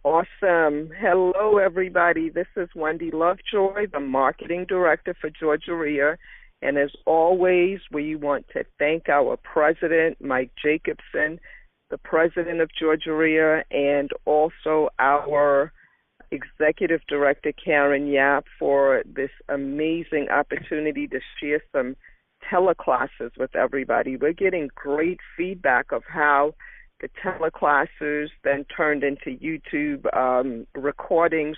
Awesome. Hello, everybody. This is Wendy Lovejoy, the Marketing Director for Georgia RIA. And as always, we want to thank our President, Mike Jacobson, the President of Georgia RIA, and also our Executive Director, Karen Yap, for this amazing opportunity to share some teleclasses with everybody. We're getting great feedback of how the teleclasses then turned into YouTube recordings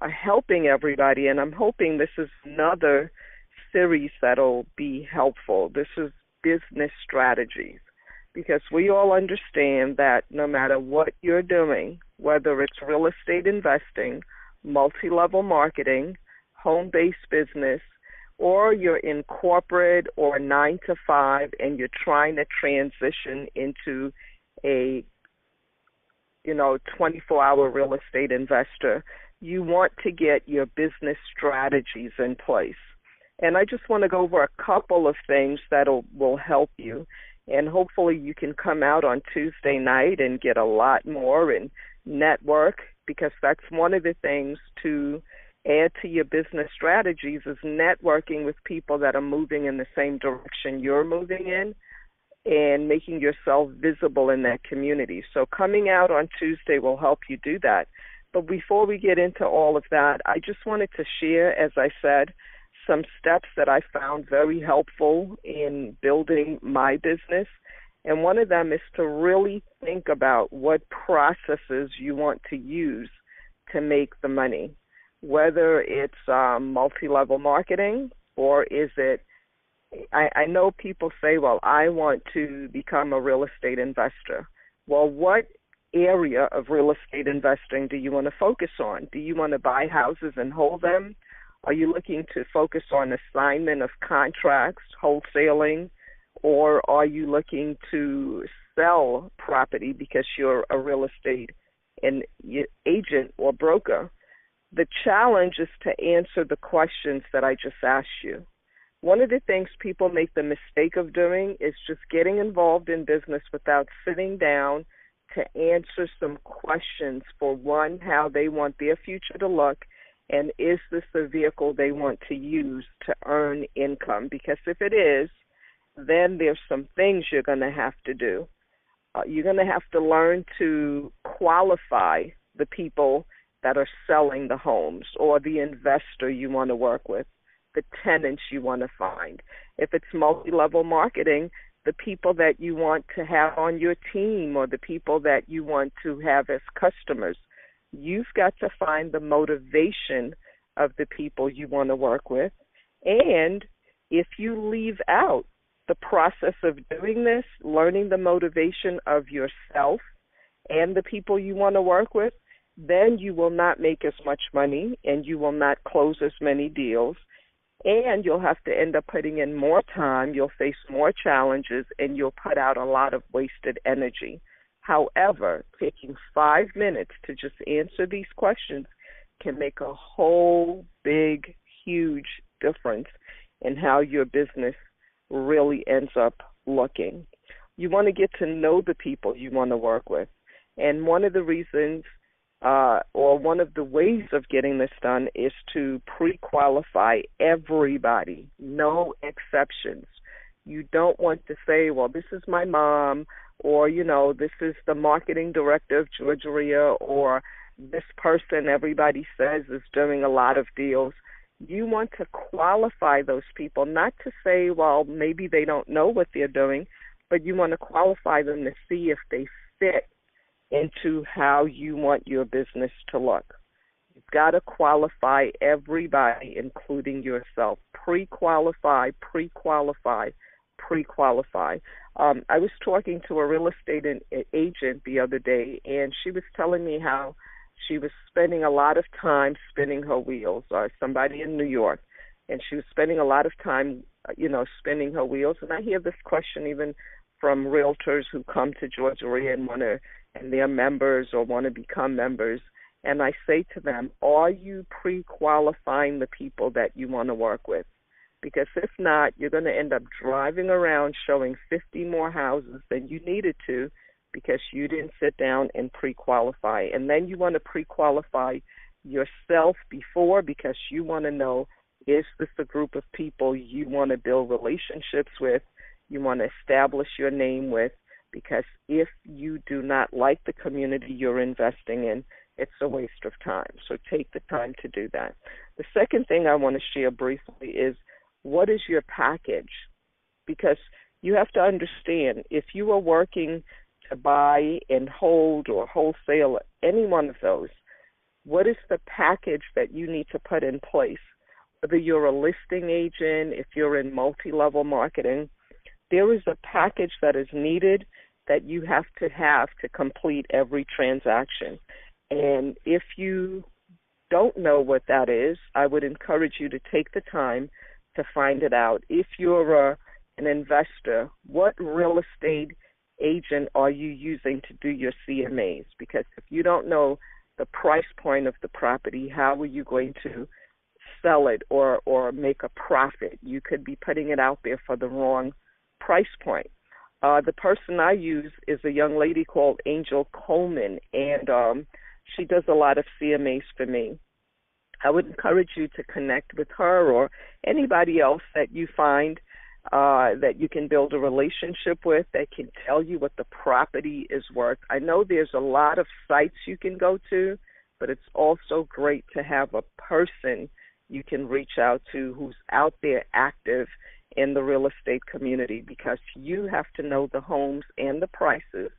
are helping everybody, and I'm hoping this is another series that'll be helpful. This is business strategies, because we all understand that no matter what you're doing, whether it's real estate investing, multi-level marketing, home-based business, or you're in corporate or 9 to 5 and you're trying to transition into a 24-hour real estate investor, you want to get your business strategies in place. And I just want to go over a couple of things that will help you, and hopefully you can come out on Tuesday night and get a lot more and network, because that's one of the things to add to your business strategies is networking with people that are moving in the same direction you're moving in, and making yourself visible in that community. So coming out on Tuesday will help you do that. But before we get into all of that, I just wanted to share, as I said, some steps that I found very helpful in building my business. And one of them is to really think about what processes you want to use to make the money, whether it's multi-level marketing, or is it I know people say, well, I want to become a real estate investor. Well, what area of real estate investing do you want to focus on? Do you want to buy houses and hold them? Are you looking to focus on assignment of contracts, wholesaling, or are you looking to sell property because you're a real estate agent or broker? The challenge is to answer the questions that I just asked you. One of the things people make the mistake of doing is just getting involved in business without sitting down to answer some questions for, one, how they want their future to look, and is this the vehicle they want to use to earn income? Because if it is, then there's some things you're going to have to do. You're going to have to learn to qualify the people that are selling the homes, or the investor you want to work with, the tenants you want to find. If it's multi-level marketing, the people that you want to have on your team, or the people that you want to have as customers. You've got to find the motivation of the people you want to work with. And if you leave out the process of doing this, learning the motivation of yourself and the people you want to work with, then you will not make as much money, and you will not close as many deals, and you'll have to end up putting in more time, you'll face more challenges, and you'll put out a lot of wasted energy. However, taking 5 minutes to just answer these questions can make a whole big, huge difference in how your business really ends up looking. You want to get to know the people you want to work with. And one of the reasons or one of the ways of getting this done is to pre-qualify everybody, no exceptions. You don't want to say, well, this is my mom, or, this is the marketing director of Georgia RIA, or this person everybody says is doing a lot of deals. You want to qualify those people, not to say, well, maybe they don't know what they're doing, but you want to qualify them to see if they fit into how you want your business to look. You've got to qualify everybody, including yourself. Pre-qualify, pre-qualify, pre-qualify. I was talking to a real estate agent the other day, and she was telling me how she was spending a lot of time spinning her wheels, somebody in New York, and she was spending a lot of time, spinning her wheels. And I hear this question even from realtors who come to Georgia RIA and they're members or want to become members. And I say to them, are you pre-qualifying the people that you want to work with? Because if not, you're going to end up driving around showing 50 more houses than you needed to because you didn't sit down and pre-qualify. And then you want to pre-qualify yourself before, because you want to know, is this a group of people you want to build relationships with, you want to establish your name with, because if you do not like the community you're investing in, it's a waste of time. So take the time to do that. The second thing I want to share briefly is, what is your package? Because you have to understand, if you are working to buy and hold or wholesale any one of those, what is the package that you need to put in place? Whether you're a listing agent, if you're in multi-level marketing, there is a package that is needed that you have to complete every transaction. And if you don't know what that is, I would encourage you to take the time to find it out. If you're an investor, what real estate agent are you using to do your CMAs? Because if you don't know the price point of the property, how are you going to sell it or make a profit? You could be putting it out there for the wrong price point. The person I use is a young lady called Angel Coleman, and she does a lot of CMAs for me. I would encourage you to connect with her or anybody else that you find that you can build a relationship with, that can tell you what the property is worth. I know there's a lot of sites you can go to, but it's also great to have a person you can reach out to who's out there active in the real estate community, because you have to know the homes and the prices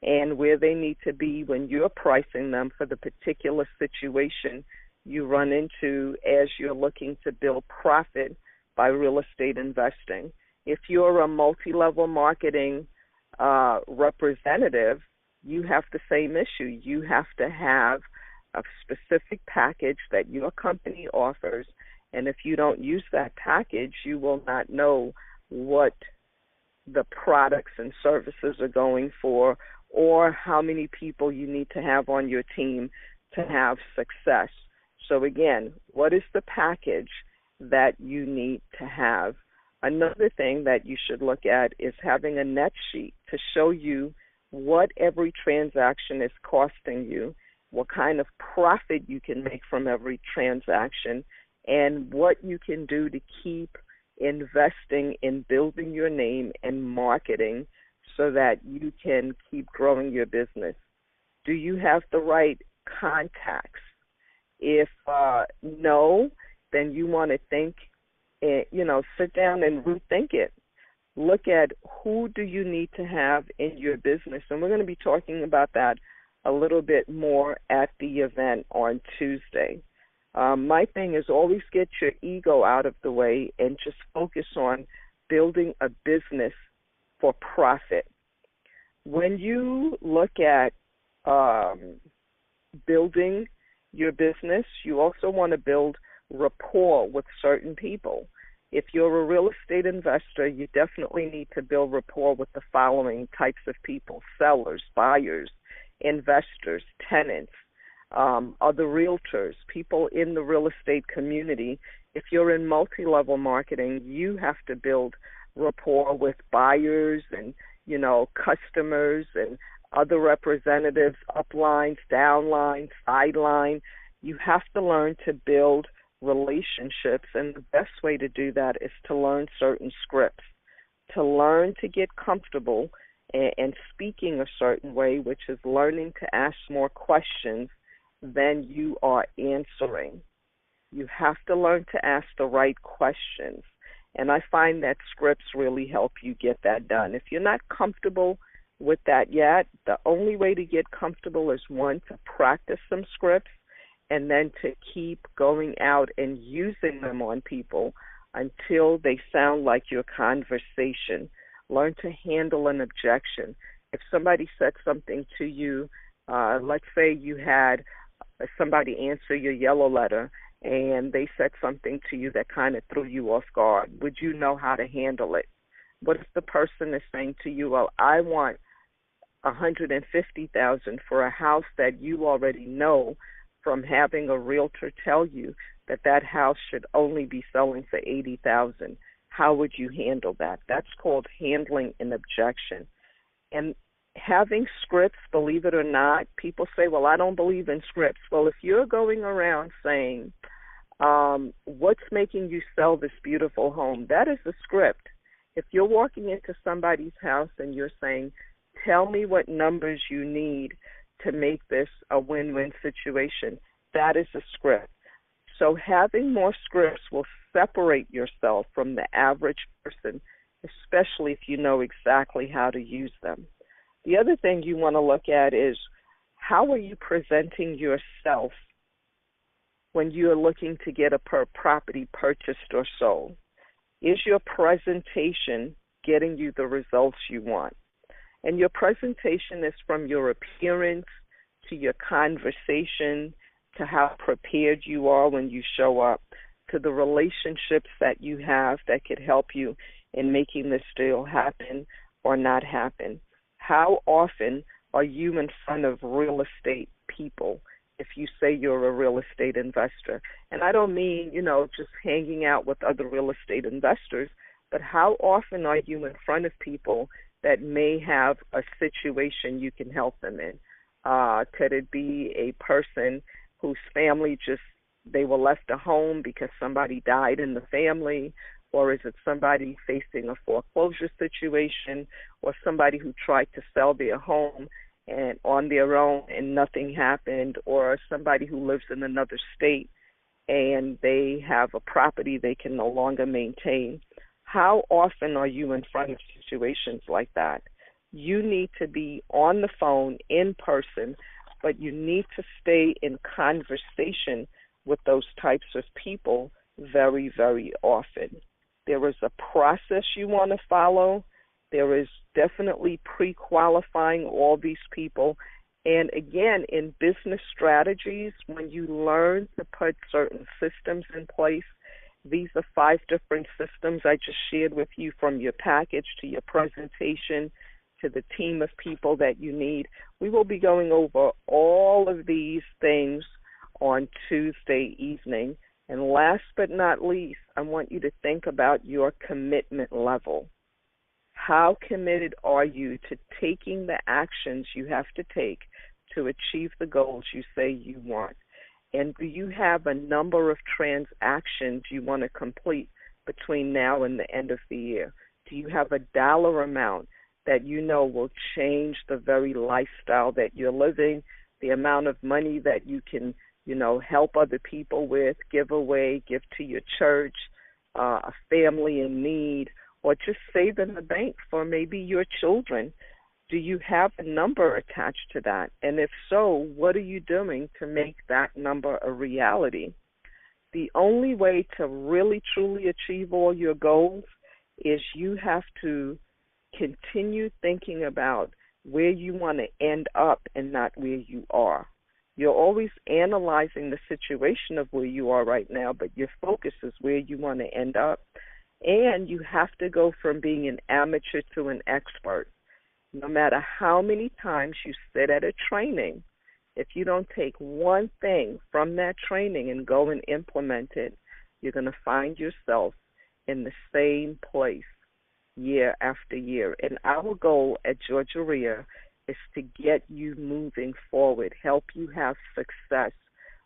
and where they need to be when you're pricing them for the particular situation you run into as you're looking to build profit by real estate investing. If you're a multi-level marketing representative, you have the same issue. You have to have a specific package that your company offers, and if you don't use that package, you will not know what the products and services are going for, or how many people you need to have on your team to have success. So again, what is the package that you need to have? Another thing that you should look at is having a net sheet to show you what every transaction is costing you, what kind of profit you can make from every transaction, and what you can do to keep investing in building your name and marketing so that you can keep growing your business. Do you have the right contacts? If no, then you want to think, sit down and rethink it. Look at who do you need to have in your business. And we're going to be talking about that a little bit more at the event on Tuesday. My thing is, always get your ego out of the way and just focus on building a business for profit. When you look at building your business, you also want to build rapport with certain people. If you're a real estate investor, you definitely need to build rapport with the following types of people: sellers, buyers, investors, tenants, other realtors, people in the real estate community. If you're in multi-level marketing, you have to build rapport with buyers and, customers and other representatives, uplines, downlines, sideline. You have to learn to build relationships, and the best way to do that is to learn certain scripts, to learn to get comfortable and speaking a certain way, which is learning to ask more questions than you are answering. You have to learn to ask the right questions, and I find that scripts really help you get that done. If you're not comfortable with that yet, the only way to get comfortable is, one, to practice some scripts, and then to keep going out and using them on people until they sound like your conversation. Learn to handle an objection. If somebody said something to you, let's say you had somebody answer your yellow letter and they said something to you that kind of threw you off guard, would you know how to handle it? What if the person is saying to you, well, I want $150,000 for a house that you already know from having a realtor tell you that that house should only be selling for $80,000. How would you handle that? That's called handling an objection. And Having scripts, believe it or not, people say, well, I don't believe in scripts. Well, if you're going around saying, what's making you sell this beautiful home, that is a script. If you're walking into somebody's house and you're saying, tell me what numbers you need to make this a win-win situation, that is a script. So having more scripts will separate yourself from the average person, especially if you know exactly how to use them. The other thing you want to look at is, how are you presenting yourself when you're looking to get a property purchased or sold? Is your presentation getting you the results you want? And your presentation is from your appearance to your conversation to how prepared you are when you show up, to the relationships that you have that could help you in making this deal happen or not happen. How often are you in front of real estate people if you say you're a real estate investor? And I don't mean, just hanging out with other real estate investors, but how often are you in front of people that may have a situation you can help them in? Could it be a person whose family they were left a home because somebody died in the family? Or is it somebody facing a foreclosure situation, or somebody who tried to sell their home and on their own and nothing happened, or somebody who lives in another state and they have a property they can no longer maintain? How often are you in front of situations like that? You need to be on the phone, in person, but you need to stay in conversation with those types of people very, very often. There is a process you want to follow. There is definitely pre-qualifying all these people. And again, in business strategies, when you learn to put certain systems in place, these are 5 different systems I just shared with you, from your package to your presentation to the team of people that you need. We will be going over all of these things on Tuesday evening. And last but not least, I want you to think about your commitment level. How committed are you to taking the actions you have to take to achieve the goals you say you want? And do you have a number of transactions you want to complete between now and the end of the year? Do you have a dollar amount that you know will change the very lifestyle that you're living, the amount of money that you can help other people with, give away, give to your church, a family in need, or just save in the bank for maybe your children? Do you have a number attached to that? And if so, what are you doing to make that number a reality? The only way to really, truly achieve all your goals is you have to continue thinking about where you want to end up and not where you are. You're always analyzing the situation of where you are right now, but your focus is where you want to end up. And you have to go from being an amateur to an expert. No matter how many times you sit at a training, if you don't take one thing from that training and go and implement it, you're going to find yourself in the same place year after year. And our goal at Georgia REIA is to get you moving forward, help you have success,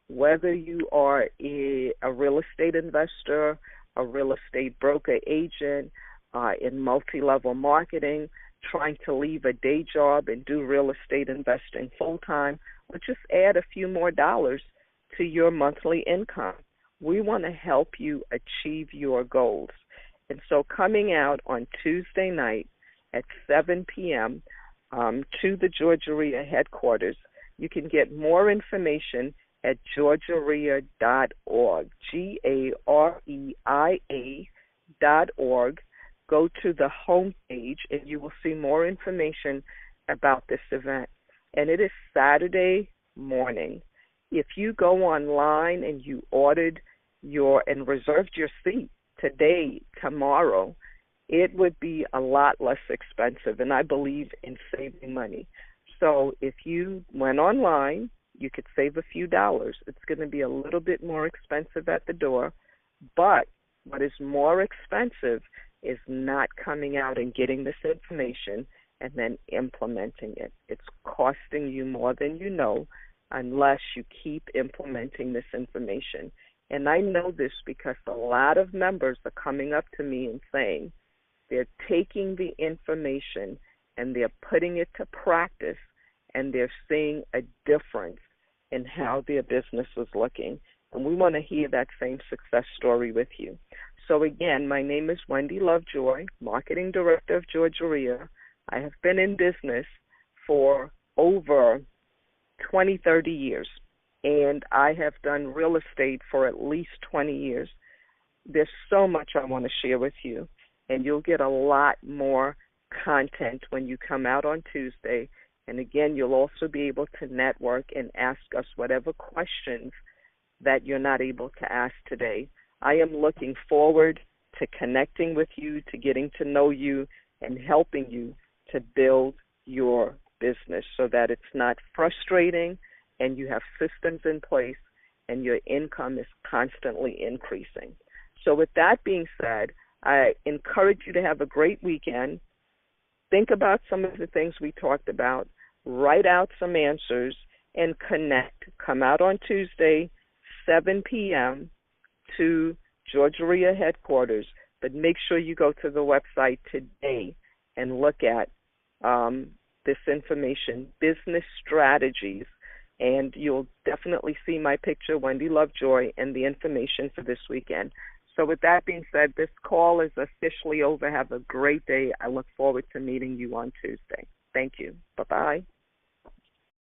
whether you are a real estate investor, a real estate broker agent, in multi-level marketing, trying to leave a day job and do real estate investing full-time, or just add a few more dollars to your monthly income. We want to help you achieve your goals. And so coming out on Tuesday night at 7 p.m., to the Georgia REIA headquarters. You can get more information at georgiareia.org, GAREIA.org. Go to the home page and you will see more information about this event. And it is Saturday morning. If you go online and you ordered and reserved your seat today, tomorrow, it would be a lot less expensive, and I believe in saving money. So if you went online, you could save a few dollars. It's going to be a little bit more expensive at the door, but what is more expensive is not coming out and getting this information and then implementing it. It's costing you more than you know unless you keep implementing this information. And I know this because a lot of members are coming up to me and saying they're taking the information and they're putting it to practice, and they're seeing a difference in how their business is looking. And we want to hear that same success story with you. So again, my name is Wendy Lovejoy, Marketing Director of Georgia. I have been in business for over 20, 30 years, and I have done real estate for at least 20 years. There's so much I want to share with you, and you'll get a lot more content when you come out on Tuesday. And again, you'll also be able to network and ask us whatever questions that you're not able to ask today. I am looking forward to connecting with you, to getting to know you, and helping you to build your business so that it's not frustrating and you have systems in place and your income is constantly increasing. So with that being said, I encourage you to have a great weekend. Think about some of the things we talked about, write out some answers, and connect. Come out on Tuesday, 7 p.m. to Georgia headquarters, but make sure you go to the website today and look at this information, business strategies, and you'll definitely see my picture, Wendy Lovejoy, and the information for this weekend. So with that being said, this call is officially over. Have a great day. I look forward to meeting you on Tuesday. Thank you. Bye-bye.